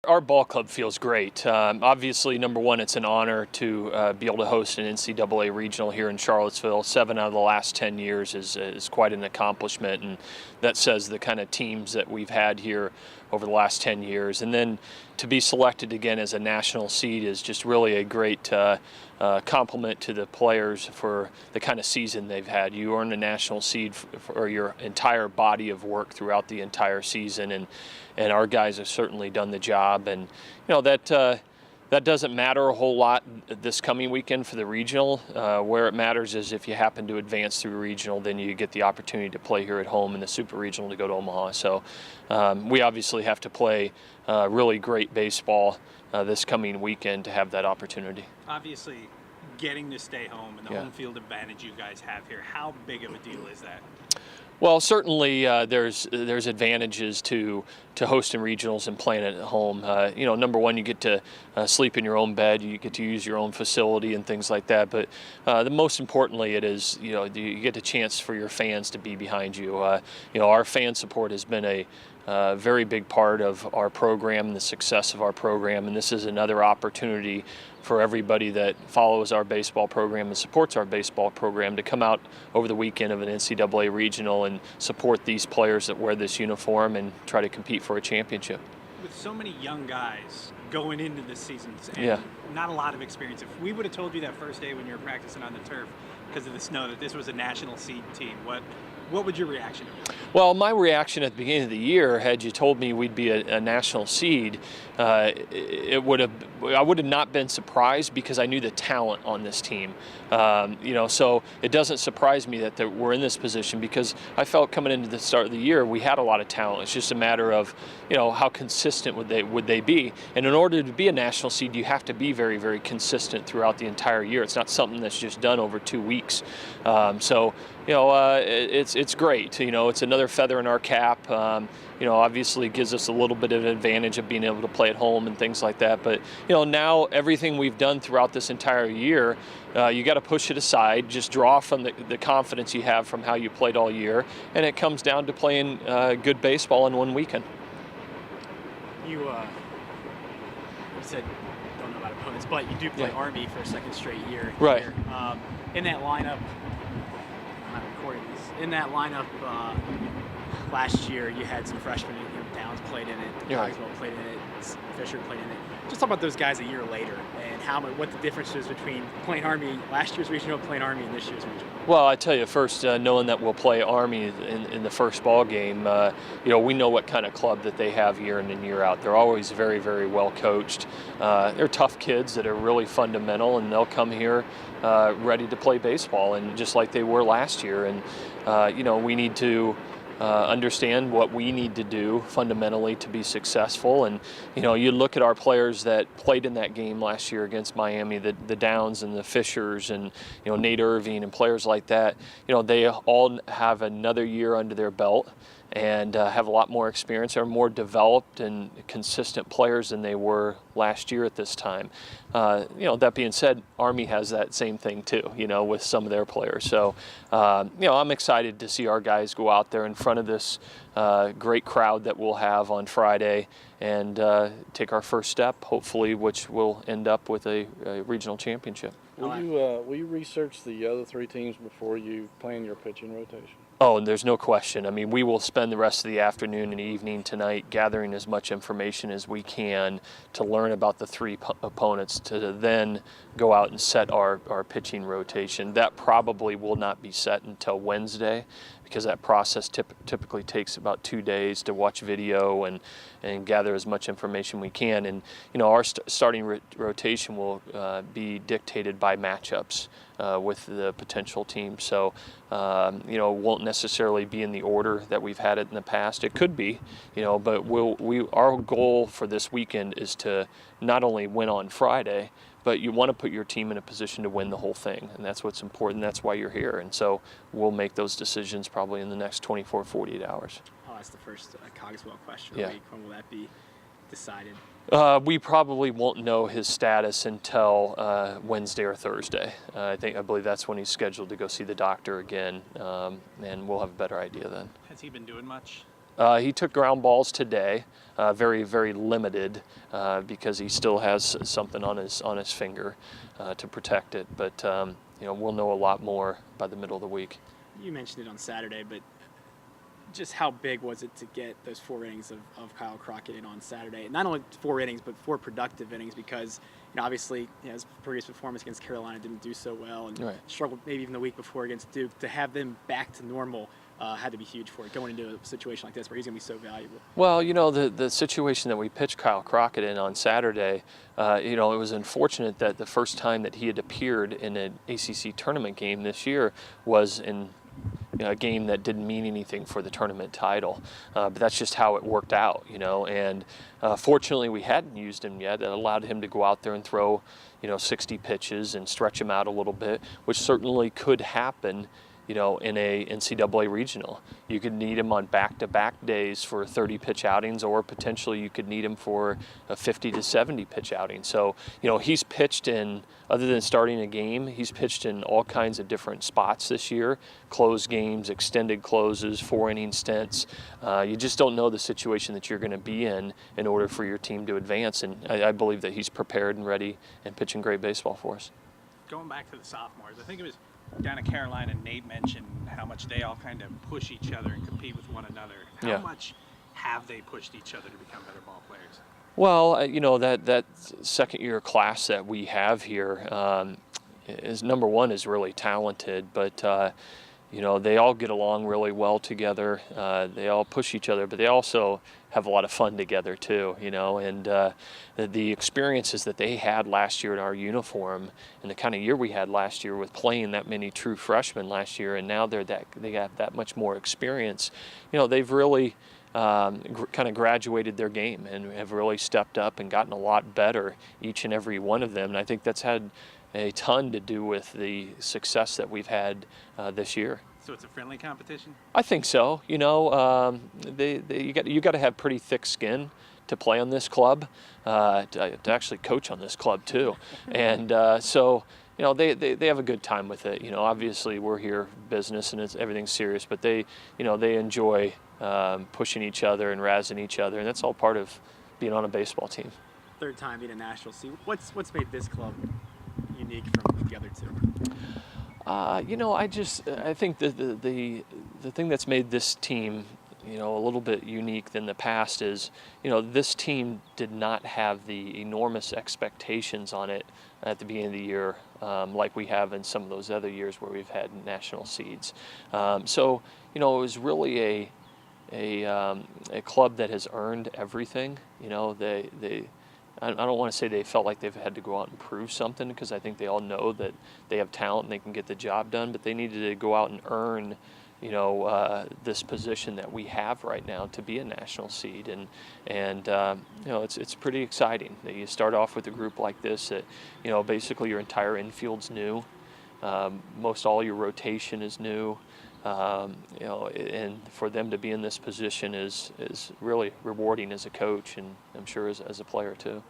our ball club feels great. Obviously, number one, it's an honor to be able to host an NCAA regional here in Charlottesville. 7 out of the last 10 years is quite an accomplishment, and that says the kind of teams that we've had here over the last 10 years. And then to be selected again as a national seed is just really a great compliment to the players for the kind of season they've had. You earn a national seed for your entire body of work throughout the entire season, and our guys have certainly done the job. And that doesn't matter a whole lot this coming weekend for the regional. Where it matters is if you happen to advance through regional, then you get the opportunity to play here at home in the super regional to go to Omaha. So we obviously have to play really great baseball this coming weekend to have that opportunity. Obviously, getting to stay home and the home field advantage you guys have here, how big of a deal is that? Well, certainly there's advantages to hosting regionals and playing at home. Number one, you get to sleep in your own bed, you get to use your own facility and things like that. But the most importantly, it is you get a chance for your fans to be behind you. Our fan support has been a very big part of our program, the success of our program, and this is another opportunity for everybody that follows our baseball program and supports our baseball program to come out over the weekend of an NCAA regional and support these players that wear this uniform and try to compete for a championship. With so many young guys going into the seasons and not a lot of experience, if we would have told you that first day when you were practicing on the turf because of the snow that this was a national seed team, what would your reaction have been? Well, my reaction at the beginning of the year, had you told me we'd be a national seed, I would have not been surprised because I knew the talent on this team. So it doesn't surprise me that we're in this position because I felt coming into the start of the year we had a lot of talent. It's just a matter of how consistent would they be. And in order to be a national seed, you have to be very, very consistent throughout the entire year. It's not something that's just done over 2 weeks. It's great. It's another feather in our cap. Obviously gives us a little bit of an advantage of being able to play at home and things like that. But, now everything we've done throughout this entire year, you got to push it aside, just draw from the confidence you have from how you played all year. And it comes down to playing good baseball in one weekend. You said don't know about opponents, but you do play Army for a second straight year. Right. Here. In that lineup, I'm not recording this. In that lineup last year, you had some freshmen. Downs played in it. Cogswell played in it. Fisher played in it. Just talk about those guys a year later and what the difference is between playing Army last year's regional, playing Army in this year's regional. Well, I tell you, first, knowing that we'll play Army in the first ball game, we know what kind of club that they have year in and year out. They're always very, very well coached. They're tough kids that are really fundamental, and they'll come here ready to play baseball, and just like they were last year. And we need to understand what we need to do fundamentally to be successful. And you look at our players that played in that game last year against Miami, the Downs and the Fishers and Nate Irving and players like that. They all have another year under their belt and have a lot more experience. They're more developed and consistent players than they were last year at this time. That being said, Army has that same thing too, with some of their players. So, I'm excited to see our guys go out there in front of this great crowd that we'll have on Friday and take our first step, hopefully, which will end up with a regional championship. Will you research the other 3 teams before you plan your pitching rotation? Oh, and there's no question. I mean, we will spend the rest of the afternoon and evening tonight gathering as much information as we can to learn about the 3 opponents to then go out and set our pitching rotation. That probably will not be set until Wednesday because that process typically takes about 2 days to watch video and gather as much information we can. And our starting rotation will be dictated by matchups with the potential team. So won't necessarily be in the order that we've had it in the past. It could be, but our goal for this weekend is to not only win on Friday, but you want to put your team in a position to win the whole thing, and that's what's important. That's why you're here, and so we'll make those decisions probably in the next 24, 48 hours. Oh, that's the first Cogswell question. Yeah. When will that be decided? We probably won't know his status until Wednesday or Thursday. I believe that's when he's scheduled to go see the doctor again, and we'll have a better idea then. Has he been doing much? He took ground balls today, very, very limited because he still has something on his finger to protect it. But we'll know a lot more by the middle of the week. You mentioned it on Saturday, but just how big was it to get those 4 innings of Kyle Crockett in on Saturday? Not only 4 innings, but 4 productive innings, because obviously his previous performance against Carolina didn't do so well, and struggled maybe even the week before against Duke. To have them back to normal had to be huge for it, going into a situation like this where he's going to be so valuable. Well, the situation that we pitched Kyle Crockett in on Saturday, it was unfortunate that the first time that he had appeared in an ACC tournament game this year was in a game that didn't mean anything for the tournament title. But that's just how it worked out, and fortunately we hadn't used him yet. That allowed him to go out there and throw, 60 pitches and stretch him out a little bit, which certainly could happen in a NCAA regional. You could need him on back-to-back days for 30 pitch outings, or potentially you could need him for a 50 to 70 pitch outing. So, he's pitched in, other than starting a game, he's pitched in all kinds of different spots this year, closed games, extended closes, 4-inning stints. You just don't know the situation that you're going to be in order for your team to advance, and I believe that he's prepared and ready and pitching great baseball for us. Going back to the sophomores, I think it was down in Carolina, Nate mentioned how much they all kind of push each other and compete with one another. How much have they pushed each other to become better ball players? Well, that second-year class that we have here is, number one, is really talented, but they all get along really well together. They all push each other, but they also have a lot of fun together too, and the experiences that they had last year in our uniform and the kind of year we had last year with playing that many true freshmen last year, and now they have that much more experience. They've really kind of graduated their game and have really stepped up and gotten a lot better, each and every one of them. And I think that's had a ton to do with the success that we've had this year. So it's a friendly competition? I think so. You got to have pretty thick skin to play on this club, to actually coach on this club too, and so they have a good time with it. Obviously we're here business and everything's serious, but they enjoy pushing each other and razzing each other, and that's all part of being on a baseball team. 3rd time being a national seed. What's made this club unique from the other two? I think the thing that's made this team, a little bit unique than the past is, this team did not have the enormous expectations on it at the beginning of the year, like we have in some of those other years where we've had national seeds. So, it was really a club that has earned everything. I don't want to say they felt like they've had to go out and prove something, because I think they all know that they have talent and they can get the job done, but they needed to go out and earn, this position that we have right now to be a national seed. And it's pretty exciting that you start off with a group like this that, basically your entire infield's new. Most all your rotation is new. And for them to be in this position is really rewarding as a coach, and I'm sure as a player too.